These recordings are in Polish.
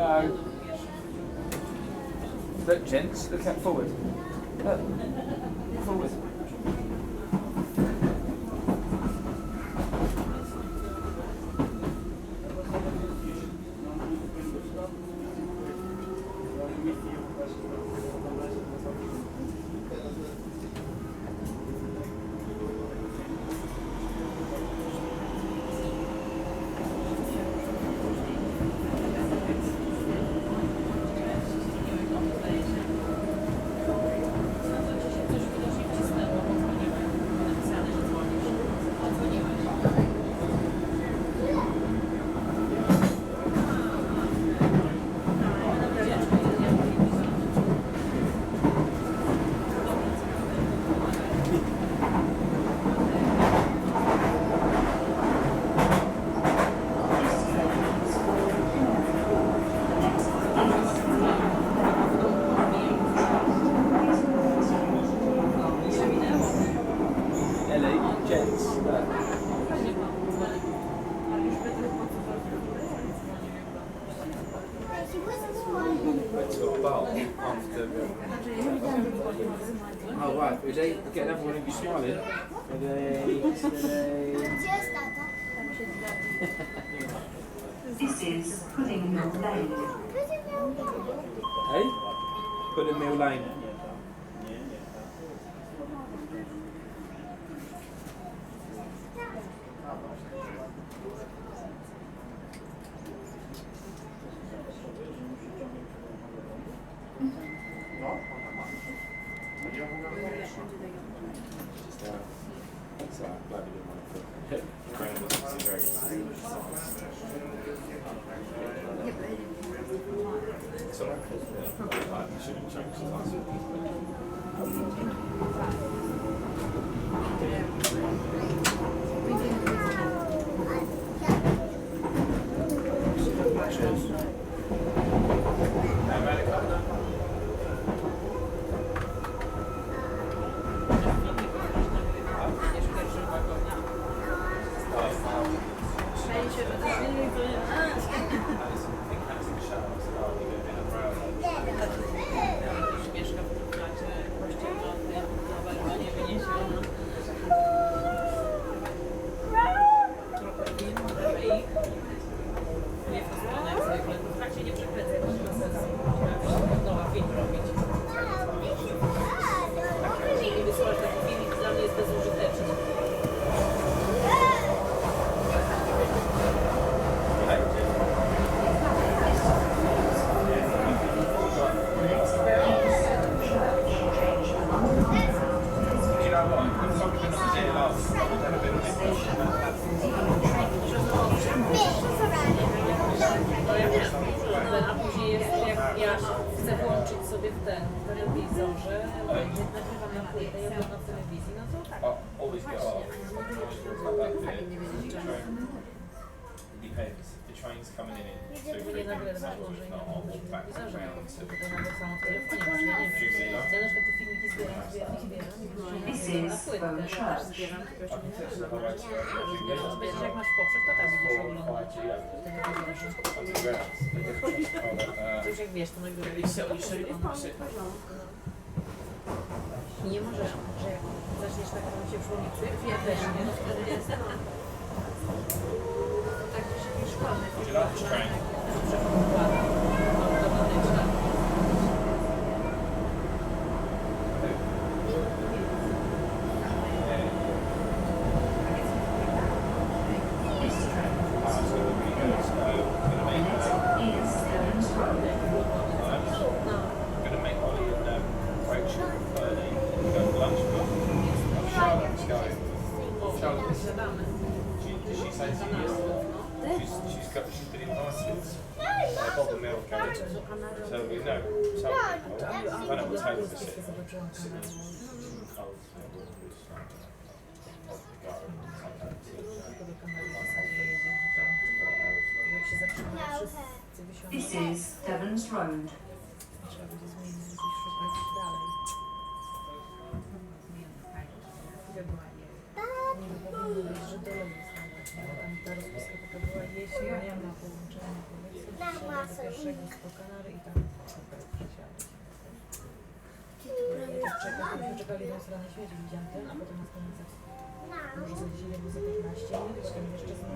go. Look, gents, look out forward. Look, forward. Oh right, Uday, get everyone to be smiling. This is Pudding Mill Lane. Hey? Pudding Mill Lane. A później jest, jak ja chcę włączyć sobie w ten telewizorze, nagrywam na płytę i oglądam w telewizji, no to tak. Trains coming in Żeby nie nagrywać może not on i na telewizorze, background. tylko na samo w telefonie, może ja nie wiem. Ja na przykład te filmiki zbieram i na płytę też zbieram, tylko jeszcze nie zbieram. Będziesz jak masz poprzek, to tak będziesz oglądać w telewizorze. To już jak wiesz, to nagrywaliście o I nie możesz, że jak zaczniesz tak, to się przypomni cyk, ja też nie, no wtedy jest tak gdzieś jakieś szkolne. Would you like this train? She's been invited by Bob and Mel going, so we know. So I don't know what's happening to sit. This is Devon's Road. Ta rozpiska taka była jesień, ja miałam na połączenie. do pierwszego z Kanary i tam przesiadli się. Poczekali na stronę świeci, widziałam ten, a potem na stronę może za 10 albo za 15 minut, potem jeszcze znowu.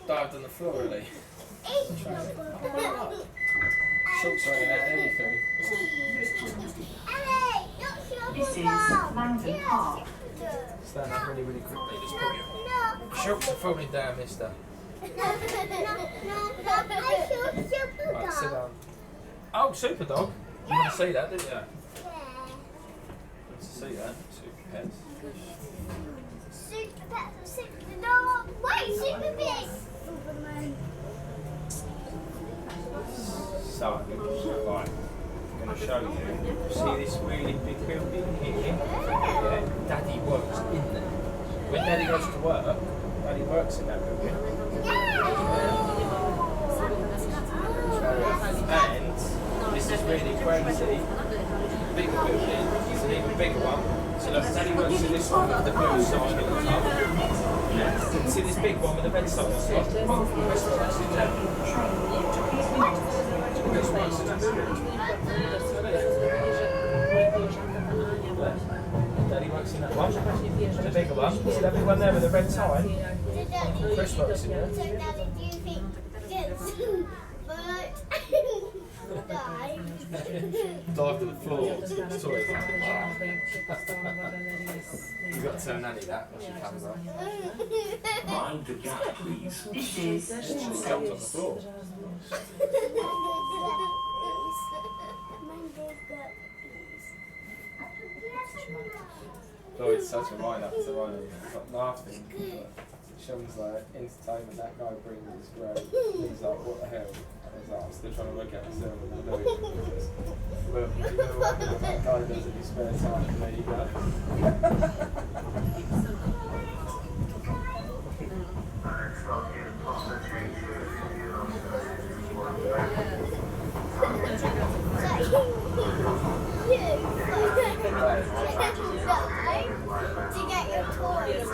Dived on the floor, really. Shorts running out anything. This is Langdon Park. Stand up really, really quickly. Just pull your shorts are falling down, mister. Right, sit down. Oh, Super Dog. You want to see that, didn't you? Want to see that? Super Pets. So, right, I'm going to show you. See this really big building here? Yeah, Daddy works in there. When Daddy goes to work, Daddy works in that building. And this is really crazy. Big building, it's an even bigger one. So look, Daddy works in this one with the blue sign on the top. Yeah. See this big one with the red sign on the top? Chris works in there. Chris works in that building. Daddy works in that one. The bigger one. See that big one there with the red sign? Chris works in there. So, Daddy, do you think Dive to the floor. Sorry. You've got to tell Nanny that when she comes up. Mind the gap, please. This is She jumped on the floor. Oh, it's such a wind-up to run and like laughing. Sean's like, entertainment, that guy brings is great. He's like, what the hell? I was like, I'm still trying to work out myself what I'm doing. Well, you know what that guy does in his spare time, and there you go. To get your toys, you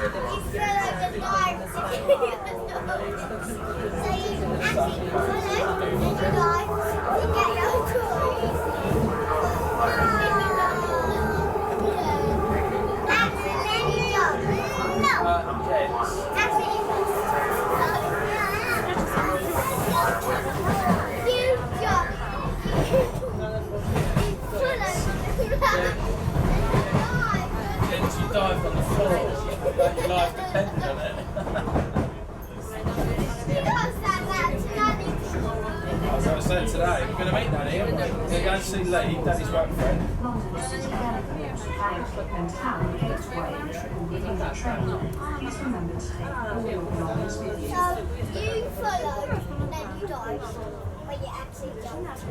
fell over the dive to get your toys. So you actually fell over the dive to get your toys. Accidentally jumped. No. Actually, you jumped. Then she dived on the floor. Like your life depended on it. As I was saying today, we're going to meet Nanny, aren't we? We're going to go and see Lee, Daddy's work friend. London City Airport, Bank and Town Gateway, Triple train. Please remember to take all your belongings with you. So you followed and then you dived, but you actually jumped.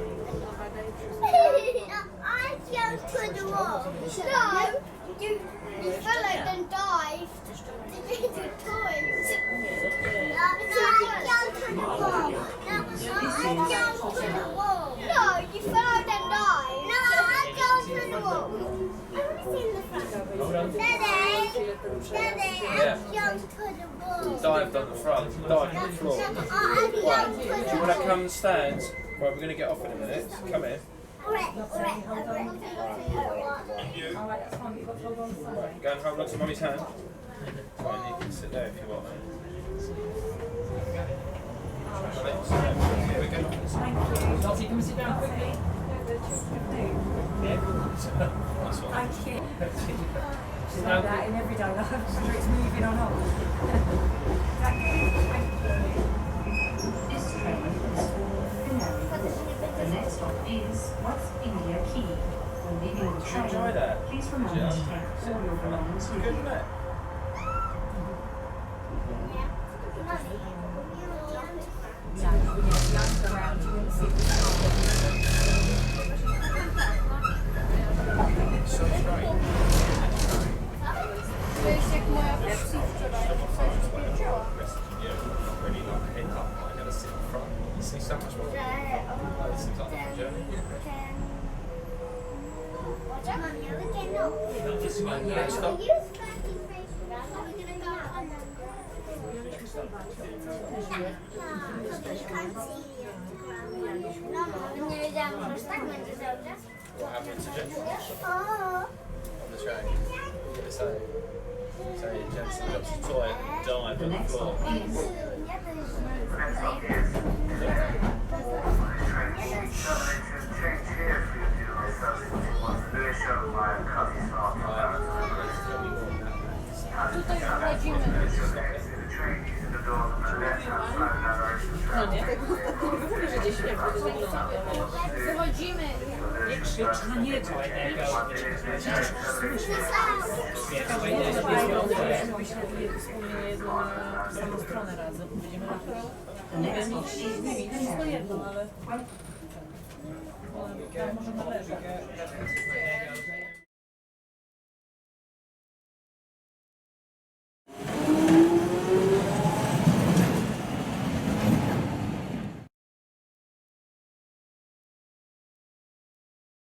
I jumped to the wall. No, you followed and dived to get your toys. No, I jumped to the wall. No, I jumped to the wall. No, you followed and dived. No, I jumped to the wall. I want to see in the front. Daddy, I jumped to the wall. Dived on the front, dived on the floor. I Right, jumped do to you the want to wall. come and stand? Right, we're going to get off in a minute. Come here. Right, go and hold on to Mummy's hand. Right, and you can sit there if you want. Lottie, come sit down quickly. Thank you. It's like that in everyday life, whether it's moving or not. Thank you. This train is for Canary Wharf. The next stop is West India Quay. When leaving the train, please remember to take all your belongings with you. Nie wiedziałam, że tak będzie cały czas. What happened to Jensen O, on the train? Say Jensen got to toy and dive The on the next floor. stop is ja to już Tutaj wchodzimy. No nie? Mówię, że gdzieś jak będzie wyglądać. Wychodzimy. Nie krzycz na niego. Wspólnie jedną na samą stronę razem. Będziemy latać. the next stop Z is nimi, wszystko Canary jedno, Wharf. ale... Może należy.